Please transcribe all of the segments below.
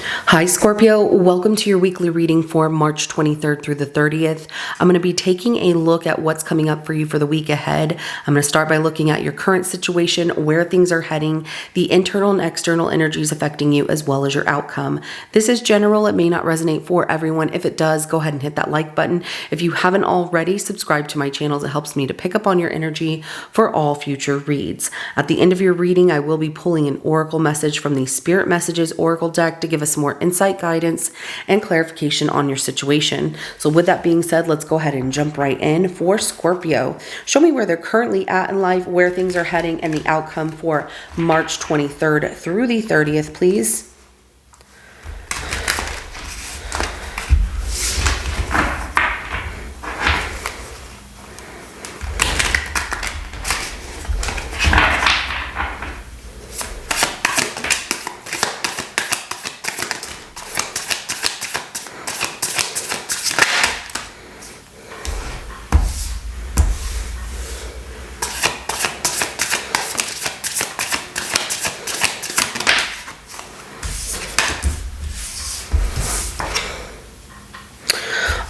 Hi Scorpio, welcome to your weekly reading for March 23rd through the 30th. I'm going to be taking a look at what's coming up for you for the week ahead. I'm going to start by looking at your current situation, where things are heading, the internal and external energies affecting you, as well as your outcome. This is general. It may not resonate for everyone. If it does, go ahead and hit that like button. If you haven't already, subscribe to my channel. It helps me to pick up on your energy for all future reads. At the end of your reading, I will be pulling an oracle message from the Spirit Messages Oracle deck to give us more insight, guidance, and clarification on your situation. So with that being said, let's go ahead and jump right in for Scorpio. Show me where they're currently at in life, where things are heading, and the outcome for March 23rd through the 30th, please.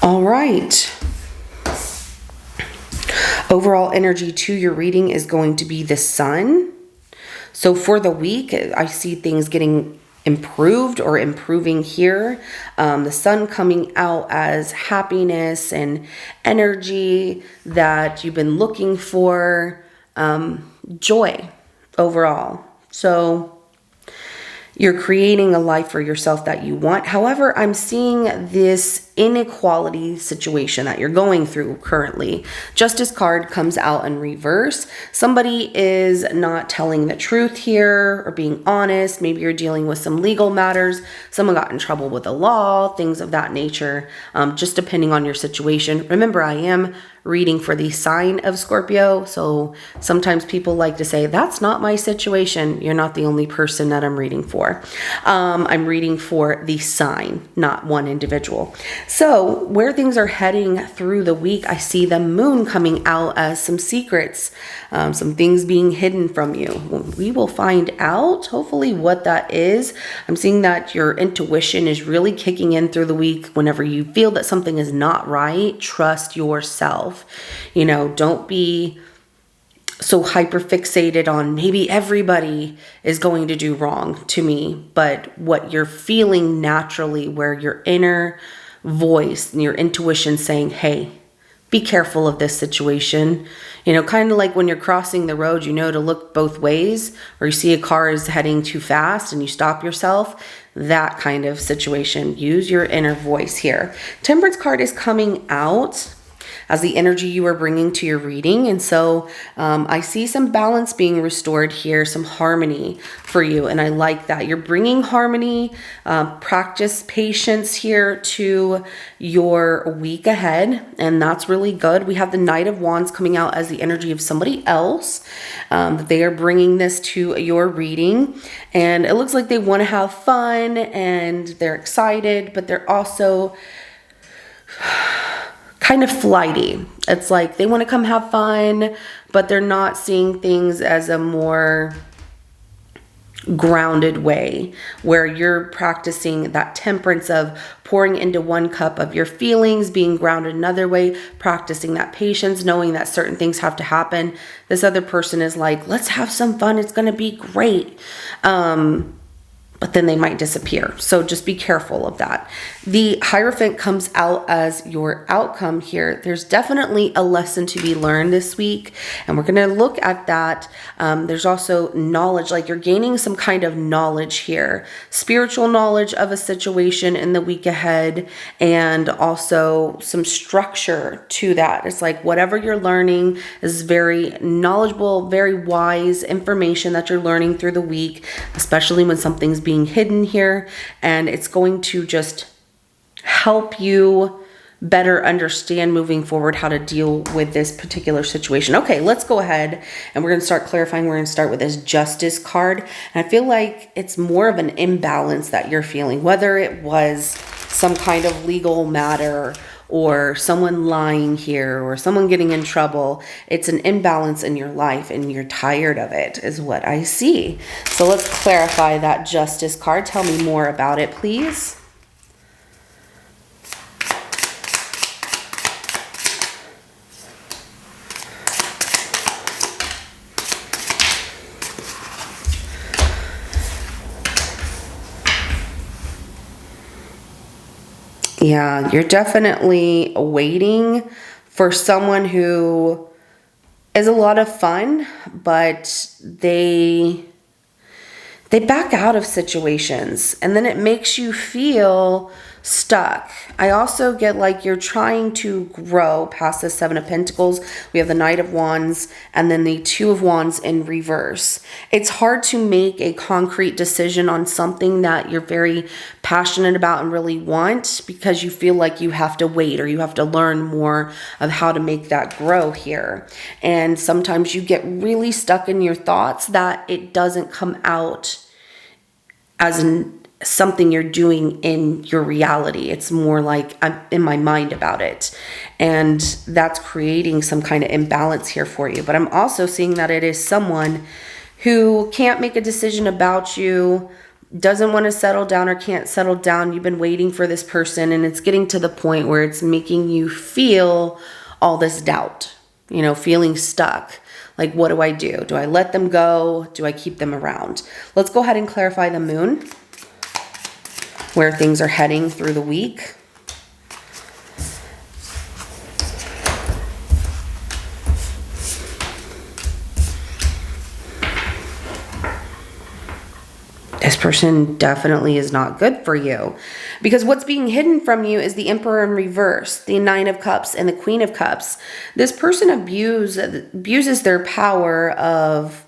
All right. Overall energy to your reading is going to be the Sun. So for the week, I see things getting improved or improving here. The Sun coming out as happiness and energy that you've been looking for, joy overall. So you're creating a life for yourself that you want. However, I'm seeing this inequality situation that you're going through currently. Justice card comes out in reverse. Somebody is not telling the truth here or being honest. Maybe you're dealing with some legal matters. Someone got in trouble with the law, things of that nature, just depending on your situation. Remember, I am reading for the sign of Scorpio. So sometimes people like to say, that's not my situation. You're not the only person that I'm reading for. I'm reading for the sign, not one individual. So where things are heading through the week, I see the moon coming out as some secrets, some things being hidden from you. We will find out hopefully what that is. I'm seeing that your intuition is really kicking in through the week. Whenever you feel that something is not right, trust yourself. Don't be so hyper fixated on maybe everybody is going to do wrong to me, but what you're feeling naturally, where your inner voice and your intuition saying, hey, be careful of this situation. Kind of like when you're crossing the road, to look both ways, or you see a car is heading too fast and you stop yourself. That kind of situation. Use your inner voice here. Temperance card is coming out as the energy you are bringing to your reading. And so I see some balance being restored here, some harmony for you. And I like that. You're bringing harmony, practice patience here to your week ahead. And that's really good. We have the Knight of Wands coming out as the energy of somebody else. They are bringing this to your reading. And it looks like they want to have fun and they're excited, but they're also kind of flighty. It's like they want to come have fun, but they're not seeing things as a more grounded way, where you're practicing that temperance of pouring into one cup of your feelings, being grounded another way, practicing that patience, knowing that certain things have to happen. This other person is like, let's have some fun. It's going to be great. But then they might disappear. So just be careful of that. The Hierophant comes out as your outcome here. There's definitely a lesson to be learned this week, and we're going to look at that. There's also knowledge, like you're gaining some kind of knowledge here, spiritual knowledge of a situation in the week ahead, and also some structure to that. It's like whatever you're learning is very knowledgeable, very wise information that you're learning through the week, especially when something's being hidden here, and it's going to just help you better understand moving forward how to deal with this particular situation. Okay, let's go ahead and we're going to start clarifying. We're going to start with this Justice card, and I feel like it's more of an imbalance that you're feeling, whether it was some kind of legal matter or someone lying here, or someone getting in trouble. It's an imbalance in your life and you're tired of it, is what I see. So let's clarify that Justice card. Tell me more about it, please. Yeah, you're definitely waiting for someone who is a lot of fun, but they back out of situations, and then it makes you feel stuck. I also get like you're trying to grow past the Seven of Pentacles. We have the Knight of Wands and then the Two of Wands in reverse. It's hard to make a concrete decision on something that you're very passionate about and really want, because you feel like you have to wait or you have to learn more of how to make that grow here. And sometimes you get really stuck in your thoughts that it doesn't come out as something you're doing in your reality. It's more like I'm in my mind about it. And that's creating some kind of imbalance here for you. But I'm also seeing that it is someone who can't make a decision about you, doesn't want to settle down or can't settle down. You've been waiting for this person, and it's getting to the point where it's making you feel all this doubt, you know, feeling stuck. Like, what do I do? Do I let them go? Do I keep them around? Let's go ahead and clarify the moon, where things are heading through the week. This person definitely is not good for you, because what's being hidden from you is the Emperor in reverse, the Nine of Cups and the Queen of Cups. This person abuses their power of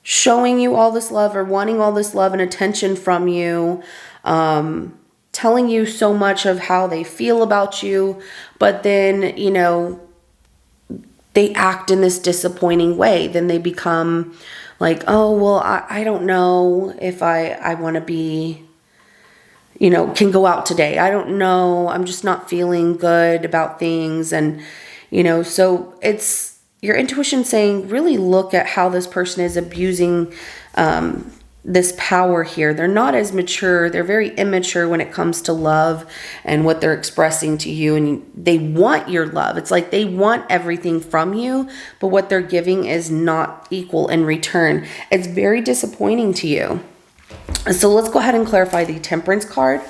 showing you all this love or wanting all this love and attention from you, telling you so much of how they feel about you, but then, you know, they act in this disappointing way. Then they become like, oh, well, I don't know if I want to be, you know, can go out today. I don't know. I'm just not feeling good about things. And, you know, so it's your intuition saying, really look at how this person is abusing this power here. They're not as mature. They're very immature when it comes to love and what they're expressing to you. And they want your love. It's like they want everything from you, but what they're giving is not equal in return. It's very disappointing to you. So let's go ahead and clarify the Temperance card.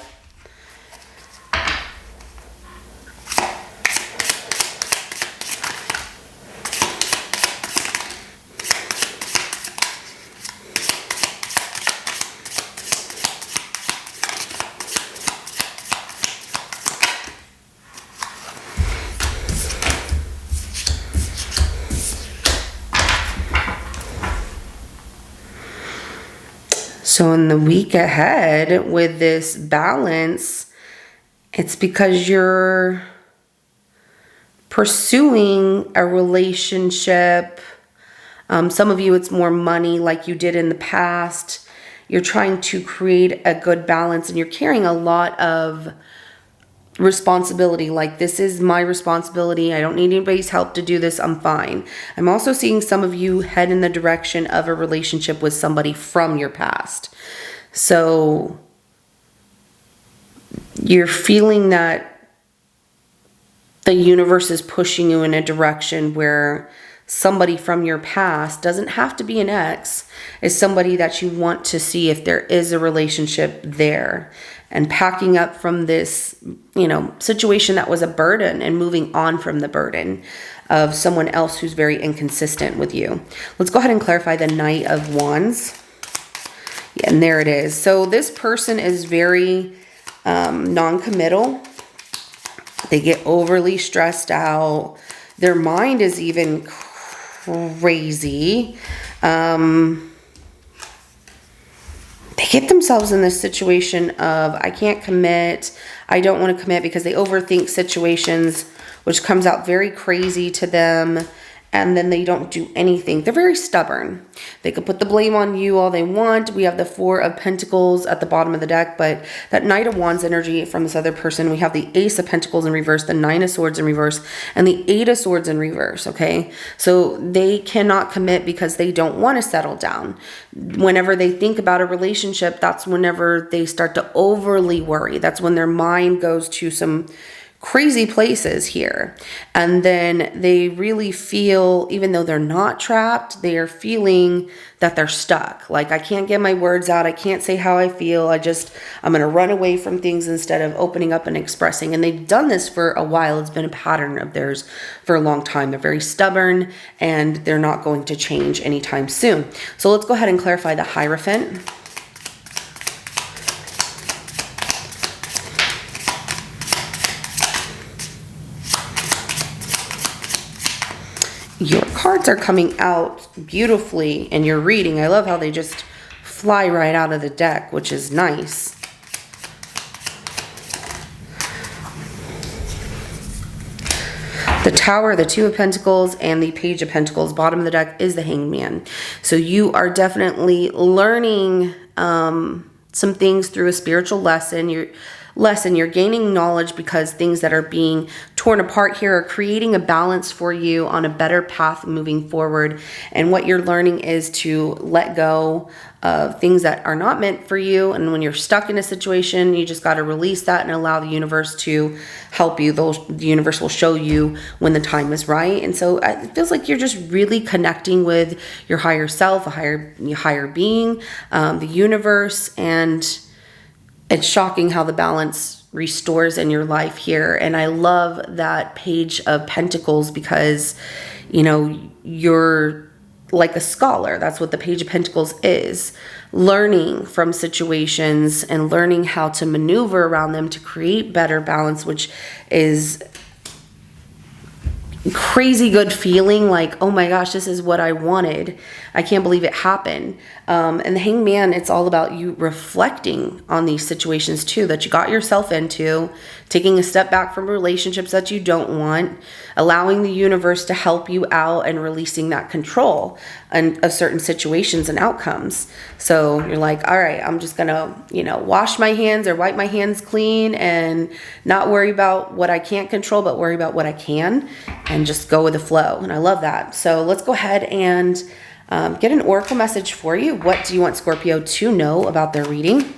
So in the week ahead with this balance, it's because you're pursuing a relationship. Some of you, it's more money like you did in the past. You're trying to create a good balance, and you're carrying a lot of responsibility. Like, this is my responsibility. I don't need anybody's help to do this. I'm fine. I'm also seeing some of you head in the direction of a relationship with somebody from your past. So you're feeling that the universe is pushing you in a direction where somebody from your past, doesn't have to be an ex, is somebody that you want to see if there is a relationship there, and packing up from this, you know, situation that was a burden and moving on from the burden of someone else who's very inconsistent with you. Let's go ahead and clarify the Knight of Wands. Yeah, and there it is. So this person is very non-committal. They get overly stressed out. Their mind is even crazy. They get themselves in this situation of, I can't commit. I don't want to commit, because they overthink situations, which comes out very crazy to them. and then they don't do anything. They're very stubborn. They could put the blame on you all they want. We have the Four of Pentacles at the bottom of the deck, but that Knight of Wands energy from this other person. We have the Ace of Pentacles in reverse, the Nine of Swords in reverse, and the Eight of Swords in reverse, okay? So they cannot commit because they don't want to settle down. Whenever they think about a relationship, that's whenever they start to overly worry. That's when their mind goes to some crazy places here. And then they really feel, even though they're not trapped, they are feeling that they're stuck. Like, I can't get my words out. I can't say how I feel. I'm going to run away from things instead of opening up and expressing. And they've done this for a while. It's been a pattern of theirs for a long time. They're very stubborn and they're not going to change anytime soon. So let's go ahead and clarify the Hierophant. Your cards are coming out beautifully in your reading. I love how they just fly right out of the deck, which is nice. The Tower, the Two of Pentacles, and the Page of Pentacles. Bottom of the deck is the Hanged Man. So you are definitely learning some things through a spiritual lesson. You're gaining knowledge because things that are being torn apart here are creating a balance for you on a better path moving forward. And what you're learning is to let go of things that are not meant for you. And when you're stuck in a situation, you just got to release that and allow the universe to help you. The universe will show you when the time is right. And so it feels like you're just really connecting with your higher self, a higher being, the universe, and it's shocking how the balance restores in your life here. And I love that Page of Pentacles because, you know, you're like a scholar. That's what the Page of Pentacles is. Learning from situations and learning how to maneuver around them to create better balance, which is crazy good feeling, like, oh my gosh, this is what I wanted. I can't believe it happened. And the Hanged Man, it's all about you reflecting on these situations too, that you got yourself into, taking a step back from relationships that you don't want, allowing the universe to help you out, and releasing that control of certain situations and outcomes. So you're like, all right, I'm just gonna, wash my hands or wipe my hands clean and not worry about what I can't control, but worry about what I can, and just go with the flow. And I love that. So let's go ahead and get an oracle message for you. What do you want Scorpio to know about their reading?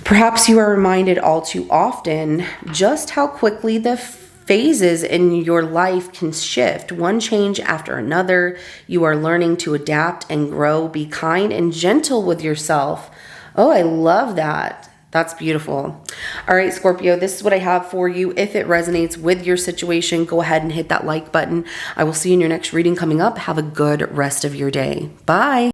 Perhaps you are reminded all too often just how quickly the phases in your life can shift, one change after another. You are learning to adapt and grow. Be kind and gentle with yourself. Oh, I love that. That's beautiful. All right, Scorpio, this is what I have for you. If it resonates with your situation, go ahead and hit that like button. I will see you in your next reading coming up. Have a good rest of your day. Bye.